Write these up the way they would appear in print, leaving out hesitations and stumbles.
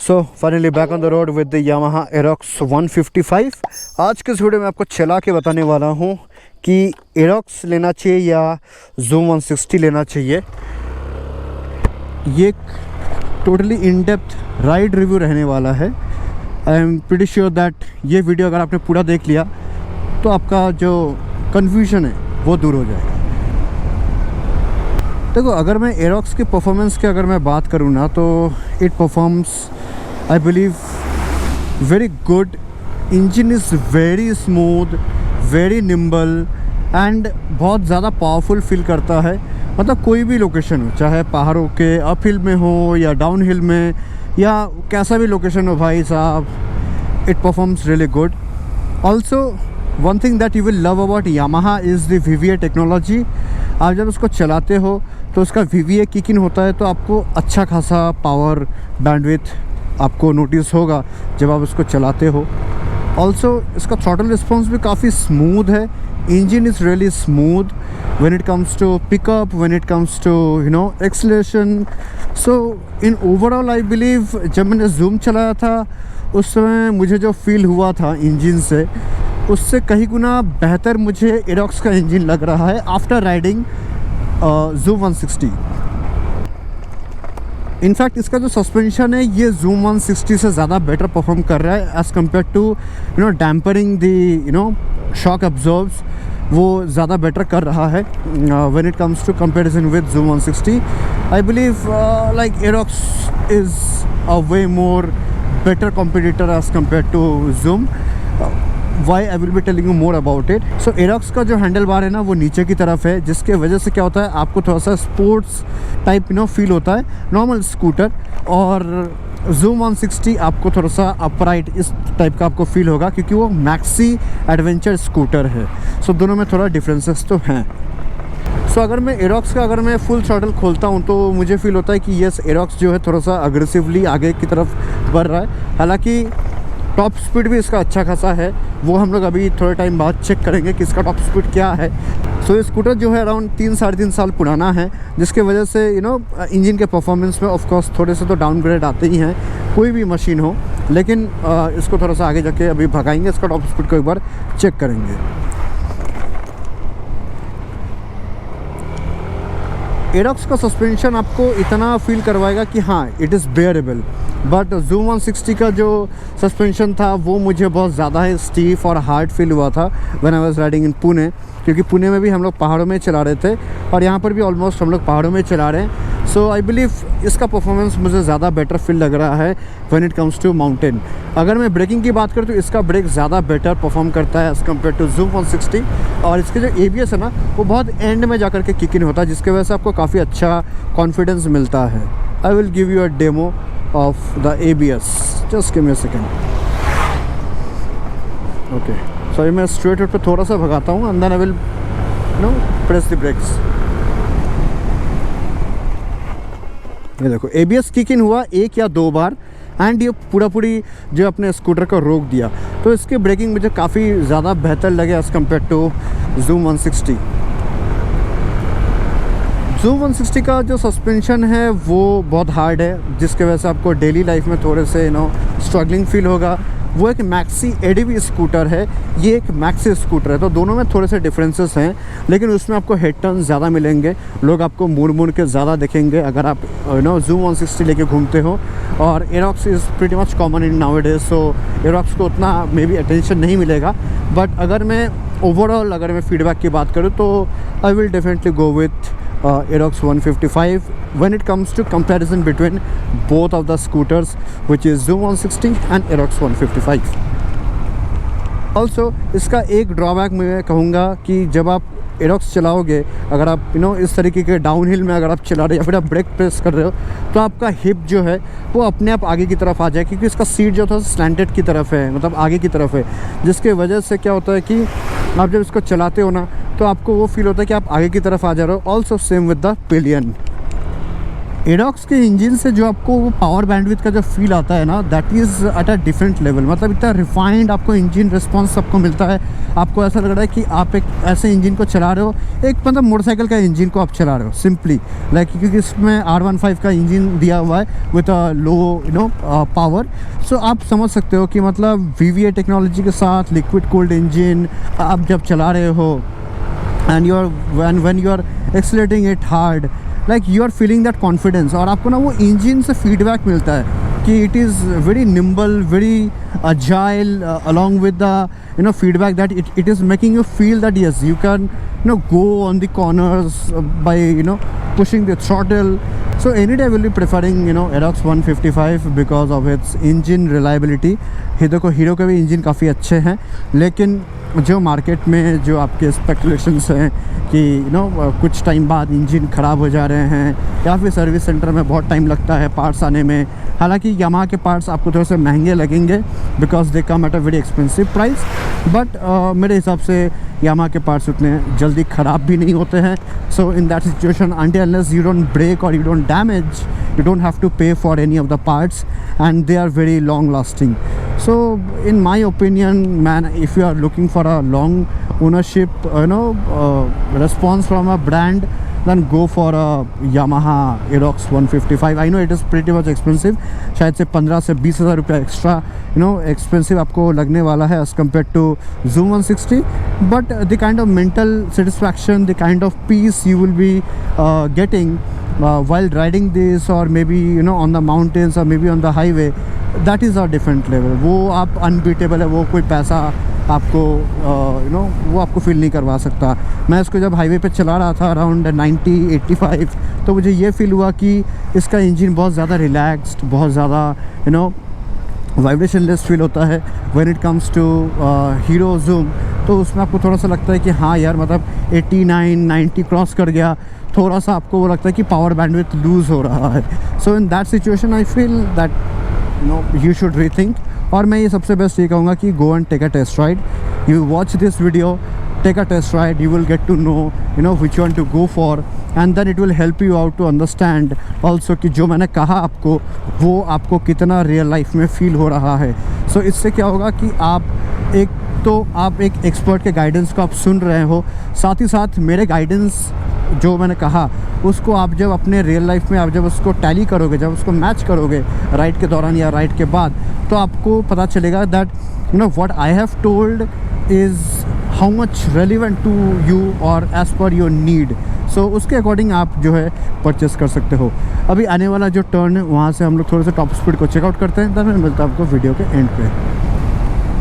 So finally back on the road with the Yamaha Aerox 155। आज के इस video में आपको चला के बताने वाला हूँ कि एरोक्स लेना चाहिए या जूम 160 लेना चाहिए। ये totally in depth ride review रहने वाला है। I am pretty sure that ये वीडियो अगर आपने पूरा देख लिया तो आपका जो कन्फ्यूजन है वो दूर हो जाएगा। देखो, अगर मैं एरोक्स की परफॉर्मेंस की अगर मैं बात करूँ ना, तो it performs I believe very good. Engine is very smooth, very nimble and बहुत ज़्यादा पावरफुल फील करता है। मतलब कोई भी लोकेशन हो, चाहे पहाड़ों के अप हिल में हो या डाउन हिल में या कैसा भी लोकेशन हो भाई साहब, it performs really good. Also one thing that you will love about Yamaha is the VVA technology. आप जब उसको चलाते हो तो उसका VVA किक इन होता है तो आपको अच्छा खासा पावर बैंडविड्थ आपको नोटिस होगा जब आप उसको चलाते हो। ऑल्सो इसका थ्रॉटल रिस्पॉन्स भी काफ़ी स्मूथ है। Engine is really smooth when it comes to pickup, when it comes to acceleration. So in overall I believe जब मैंने जूम चलाया था उस समय मुझे जो फील हुआ था इंजन से, उससे कहीं गुना बेहतर मुझे एरोक्स का इंजन लग रहा है आफ्टर राइडिंग जूम 160। इनफैक्ट इसका जो सस्पेंशन है ये जूम 160 से ज़्यादा बेटर परफॉर्म कर रहा है as compare to dampering the shock absorbs, वो ज़्यादा बेटर कर रहा है when it comes to comparison with Xoom 160। I believe like Aerox is a way more better competitor as compared to zoom. Why I will be telling you more about it. So Aerox का जो handle bar है ना वो नीचे की तरफ है, जिसके वजह से क्या होता है आपको थोड़ा सा स्पोर्ट्स टाइप फील होता है नॉर्मल स्कूटर, और जूम 160 आपको थोड़ा सा अपराइट इस टाइप का आपको फील होगा क्योंकि वो मैक्सी एडवेंचर स्कूटर है। सो दोनों में थोड़ा डिफरेंसेस तो हैं। सो अगर मैं एरोक्स का अगर मैं फुल थ्रॉटल खोलता हूँ तो मुझे फील होता है कि यस, एरोक्स जो है थोड़ा सा अग्रेसिवली आगे की तरफ बढ़ रहा है। हालांकि टॉप स्पीड भी इसका अच्छा खासा है, वो हम लोग अभी थोड़े टाइम बाद चेक करेंगे कि इसका टॉप स्पीड क्या है। सो ये स्कूटर जो है अराउंड 3-3.5 साल पुराना है, जिसके वजह से इंजन के परफॉर्मेंस में ऑफकोर्स थोड़े से तो डाउनग्रेड आते ही हैं, कोई भी मशीन हो। लेकिन इसको थोड़ा सा आगे जाके अभी भगाएंगे, इसका टॉप स्पीड को एक बार चेक करेंगे। एरोक्स का सस्पेंशन आपको इतना फील करवाएगा कि हाँ इट इज़ बेयरेबल, बट जूम 160 का जो सस्पेंशन था वो मुझे बहुत ज़्यादा ही स्टीफ और हार्ड फील हुआ था when I was riding in Pune, क्योंकि पुणे में भी हम लोग पहाड़ों में चला रहे थे और यहाँ पर भी ऑलमोस्ट हम लोग पहाड़ों में चला रहे हैं। सो आई बिलीव इसका परफॉर्मेंस मुझे ज़्यादा बेटर फील लग रहा है when it comes to mountain. अगर मैं ब्रेकिंग की बात करूँ तो इसका ब्रेक ज़्यादा बेटर परफॉर्म करता है एज़ कम्पेयर टू जूम 160, और इसके जो ABS है ना वो बहुत एंड में जाकर के किक इन होता है, जिसकी वजह से आपको काफ़ी अच्छा कॉन्फिडेंस मिलता है। I will give you a demo of the ABS, just give me a second. Okay, so मैं स्ट्रेट रोड पे थोड़ा सा भगाता हूँ and then I will press the brakes. ये देखो ABS किक इन हुआ 1 या 2 बार एंड ये पूरी जो अपने स्कूटर को रोक दिया, तो इसकी ब्रेकिंग मुझे काफ़ी ज़्यादा बेहतर लगे as compare to Zoom 160। Zoom 160 का जो सस्पेंशन है वो बहुत हार्ड है, जिसके वजह से आपको डेली लाइफ में थोड़े से स्ट्रगलिंग फील होगा। वो एक मैक्सी ADV स्कूटर है, ये एक मैक्सी स्कूटर है, तो दोनों में थोड़े से डिफरेंसेस हैं, लेकिन उसमें आपको हेड टर्न ज़्यादा मिलेंगे, लोग आपको मुड़ के ज़्यादा देखेंगे अगर आप जूम 160 लेके घूमते हो। और Aerox is pretty much common in nowadays, so Aerox को उतना मे बी अटेंशन नहीं मिलेगा। बट अगर मैं ओवरऑल अगर मैं फीडबैक की बात करूँ तो I will definitely go with Aerox 155 when it comes to comparison between both of the scooters, which is Zoom 160 and Aerox 155. Also इसका एक ड्रॉबैक मैं कहूँगा कि जब आप एरोक्स चलाओगे, अगर आप इस तरीके के डाउन हिल में अगर आप चला रहे हो या फिर आप ब्रेक प्रेस कर रहे हो तो आपका हिप जो है वो अपने आप आगे की तरफ आ जाए, क्योंकि इसका सीट जो था स्लैंटेड की तरफ है, मतलब आगे की तरफ है, जिसके वजह से क्या होता है कि आप जब इसको चलाते हो ना तो आपको वो फील होता है कि आप आगे की तरफ आ जा रहे हो। Also same with the pillion. Aerox के इंजन से जो आपको वो पावर बैंडविड्थ का जो फील आता है ना, that is at a different level. मतलब इतना रिफाइंड आपको इंजन रिस्पॉन्स सबको मिलता है। आपको ऐसा लग रहा है कि आप एक ऐसे इंजन को चला रहे हो, एक मतलब मोटरसाइकिल का इंजन को आप चला रहे हो सिंपली, लाइक क्योंकि इसमें R15 का इंजन दिया हुआ है विथ अ लो पावर। सो आप समझ सकते हो कि मतलब VVA टेक्नोलॉजी के साथ लिक्विड कूल्ड इंजन आप जब चला रहे हो, and when you are accelerating it hard, like you are feeling that confidence, और आपको ना वो इंजन से फीडबैक मिलता है कि it is very nimble, very agile, along with the feedback that it is making you feel that yes, you can go on the corners by pushing the throttle. So any day I will be preferring Aerox 155 because of its engine reliability. Hero के भी engine काफ़ी अच्छे हैं, लेकिन जो market में जो आपके स्पेकुलेशंस हैं कि कुछ टाइम बाद इंजन ख़राब हो जा रहे हैं या फिर सर्विस सेंटर में बहुत टाइम लगता है पार्ट्स आने में। हालांकि यामाहा के पार्ट्स आपको थोड़े से महंगे लगेंगे because they come at a very expensive price, but मेरे हिसाब से यामाहा के पार्ट्स उतने जल्दी ख़राब भी नहीं होते हैं। So in that situation, until unless you don't break or you don't damage, you don't have to pay for any of the parts, and they are very long lasting. So in my opinion, man, if you are looking for a long ownership response from a brand, then go for a Yamaha Aerox 155. I know it is pretty much expensive, शायद से 15 से 20 हज़ार रुपया extra expensive आपको लगने वाला है as compared to Zoom 160, but the kind of mental satisfaction, the kind of peace you will be getting while riding this, or maybe on the mountains or maybe on the highway, that is a different level. वो आप unbeatable है, वो कोई पैसा आपको वो आपको feel नहीं करवा सकता। मैं इसको जब हाईवे पे चला रहा था अराउंड 90-85, तो मुझे ये फील हुआ कि इसका इंजन बहुत ज़्यादा रिलैक्स्ड, बहुत ज़्यादा वाइब्रेशन लेस फील होता है। When it comes to Hero Zoom, तो उसमें आपको थोड़ा सा लगता है कि हाँ यार, मतलब 89-90 क्रॉस कर गया, थोड़ा सा आपको वो लगता है कि पावर बैंडविड्थ लूज़ हो रहा है। So in that situation I feel that you should rethink. और मैं ये सबसे बेस्ट ये कहूँगा कि go and take a test ride. You watch this video, take a test ride, you will get to know which one to go for, and then it will help you out to understand also कि जो मैंने कहा आपको वो आपको कितना real life में feel हो रहा है। सो इससे क्या होगा कि आप एक एक्सपर्ट के गाइडेंस को आप सुन रहे हो, साथ ही साथ मेरे गाइडेंस जो मैंने कहा उसको आप जब अपने रियल लाइफ में आप जब उसको टैली करोगे, जब उसको मैच करोगे राइड के दौरान या राइड के बाद, तो आपको पता चलेगा that what I have told is how much relevant to you और as per your need. So उसके अकॉर्डिंग आप जो है परचेस कर सकते हो। अभी आने वाला जो टर्न है वहाँ से हम लोग थोड़े से टॉप स्पीड को चेकआउट करते हैं, तब मिलता है आपको वीडियो के एंड पे।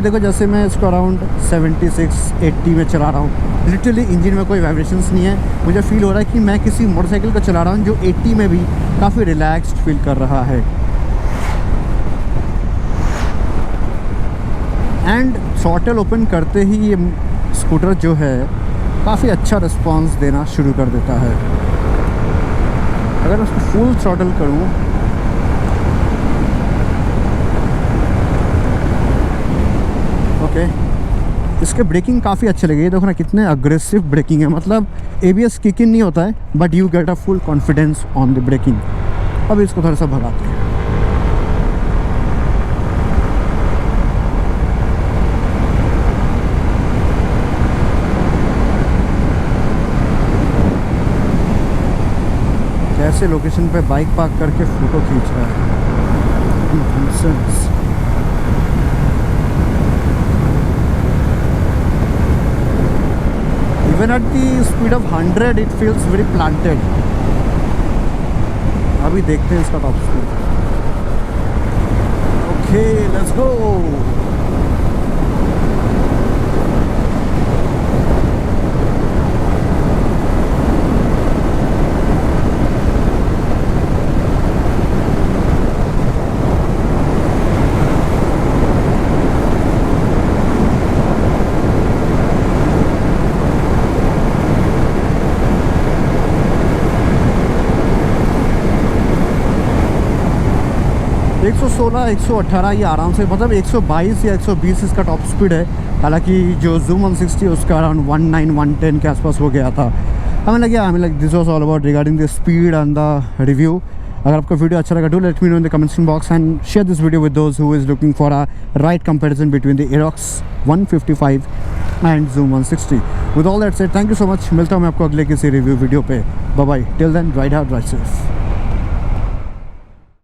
देखो जैसे मैं इसको अराउंड 76-80 में चला रहा हूँ, लिटरली इंजन में कोई वाइब्रेशंस नहीं है। मुझे फील हो रहा है कि मैं किसी मोटरसाइकिल को चला रहा हूँ जो 80 में भी काफ़ी रिलैक्स्ड फील कर रहा है। एंड थ्रॉटल ओपन करते ही ये स्कूटर जो है काफ़ी अच्छा रिस्पॉन्स देना शुरू कर देता है। अगर उसको फुल थ्रॉटल करूँ, ओके, इसके ब्रेकिंग काफ़ी अच्छे लगे। देखो ना कितने अग्रेसिव ब्रेकिंग है, मतलब ABS किक इन नहीं होता है, but you get a full confidence on the braking. अब इसको थोड़ा सा भगाते हैं। कैसे लोकेशन पे बाइक पार्क करके फ़ोटो खींच रहा है। Even at the speed of 100 it feels very planted. अभी देखते हैं इसका top speed. Okay, let's go. 116, 118 ये आराम से, मतलब 122 या 120 इसका टॉप स्पीड है। हालांकि जो Zoom 160 उसका अराउंड 19-110 के आसपास हो गया था। हमें लगे this was all about regarding the speed and the review. अगर आपको वीडियो अच्छा लगा, do let me know in the comments box and share this video with those who is looking for a right comparison between the Aerox 155 and Zoom 160. With all that said, thank you so much. मिलता हूँ मैं आपको अगले किसी review video पे. Bye bye. Till then, ride hard, ride safe.